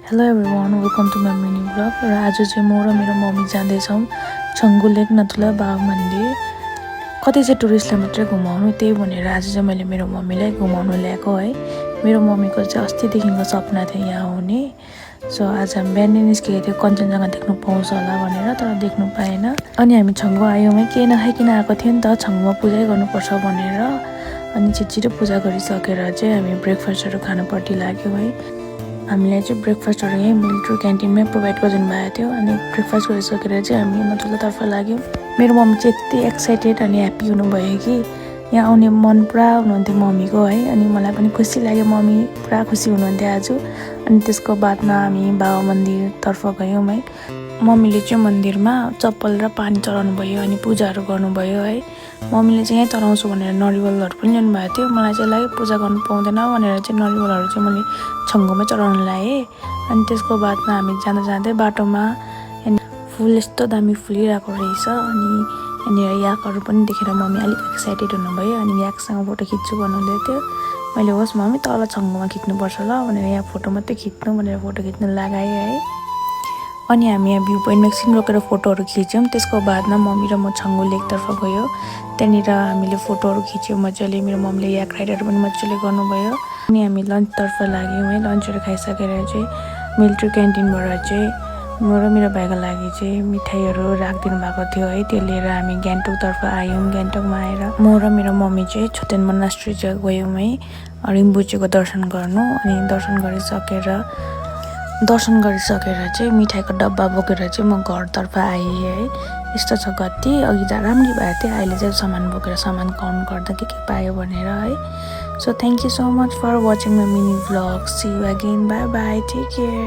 Hello everyone, welcome to my mini blog. र आज चाहिँ म र मेरो मम्मी जाँदैछौँ छङ्गु लेक नथुला बाबा मन्दिर। कतै चाहिँ टुरिस्टलाई मात्रै घुमाउनु, त्यही भनेर आज चाहिँ मैले मेरो मम्मीलाई घुमाउनु ल्याएको है। मेरो मम्मीको चाहिँ अस्तिदेखिको सपना थियो यहाँ आउने। सो आज हामी बिहानै निस्केको थियो कञ्चनजङ्घा देख्नु पाउँछ होला भनेर, तर देख्नु पाएन। अनि हामी छङ्गु आयौँ है, केही नखाइकन आएको थियो नि त, छङ्गुमा पूजै गर्नुपर्छ भनेर। अनि छिटो पूजा गरिसकेर चाहिँ हामी ब्रेकफास्टहरू खानपट्टि लाग्यौँ है। हामीलाई चाहिँ ब्रेकफास्टहरू यहीँ मिलिट्री क्यान्टिनमै प्रोभाइड गरिदिनु भएको थियो। अनि ब्रेकफास्ट गरिसकेर चाहिँ हामी नथुलातर्फ लाग्यौँ। मेरो मम्मी चाहिँ यति एक्साइटेड अनि ह्याप्पी हुनुभयो कि यहाँ आउने मन पुरा हुनुहुन्थ्यो मम्मीको है। अनि मलाई पनि खुसी लाग्यो, मम्मी पुरा खुसी हुनुहुन्थ्यो आज। अनि त्यसको बादमा हामी बाबा मन्दिरतर्फ गयौँ है। मम्मीले चाहिँ मन्दिरमा चप्पल र पानी चढाउनु भयो अनि पूजाहरू गर्नुभयो है। मम्मीले चाहिँ यहीँ चढाउँछु भनेर नरिवलहरू पनि ल्याउनु भएको थियो। मलाई चाहिँ लाग्यो पूजा गर्नु पाउँदैन भनेर चाहिँ नरिवलहरू चाहिँ मैले छङ्गुमै चढाउनु लाएँ। अनि त्यसको बादमा हामी जाँदै बाटोमा फुल यस्तो दामी फुलिरहेको रहेछ। अनि यहाँनिर याकहरू पनि देखेर मम्मी अलिक एक्साइटेड हुनुभयो। अनि याकसँग फोटो खिच्छु भन्नुहुँदै थियो। मैले होस् मम्मी तल छङ्गुमा खिच्नुपर्छ ल भनेर यहाँ फोटो मात्रै खिच्नु भनेर फोटो खिच्नु लगाएँ है। अनि हामी यहाँ भ्यू पोइन्टमा एकछिन रोकेर फोटोहरू खिच्यौँ। त्यसको बादमा मम्मी र म छङ्गु लेकतर्फ गयो। त्यहाँनिर हामीले फोटोहरू खिच्यौँ मजाले। मेरो मम्मीले याक राइडहरू पनि मजाले गर्नुभयो। अनि हामी लन्चतर्फ लाग्यौँ है। लन्चहरू खाइसकेर चाहिँ मिलिट्री क्यान्टिनबाट चाहिँ म र मेरो भाइको लागि चाहिँ मिठाईहरू राखिदिनु भएको थियो है। त्यो लिएर हामी गान्तोकतर्फ आयौँ। गान्तोकमा आएर म र मेरो मम्मी चाहिँ छोटेन मोनास्ट्री चाहिँ गयौँ है रिम्बुचेको दर्शन गर्नु। अनि दर्शन गरिसकेर चाहिँ मिठाईको डब्बा बोकेर चाहिँ म घरतर्फ आएँ है। यस्तो छ गति, अघि त राम्ररी भएको थियो, अहिले चाहिँ सामान बोकेर सामान काउन्ट गर्दा के पायो भनेर है। So thank you so much for watching my mini vlog. See you again, bye bye, take care.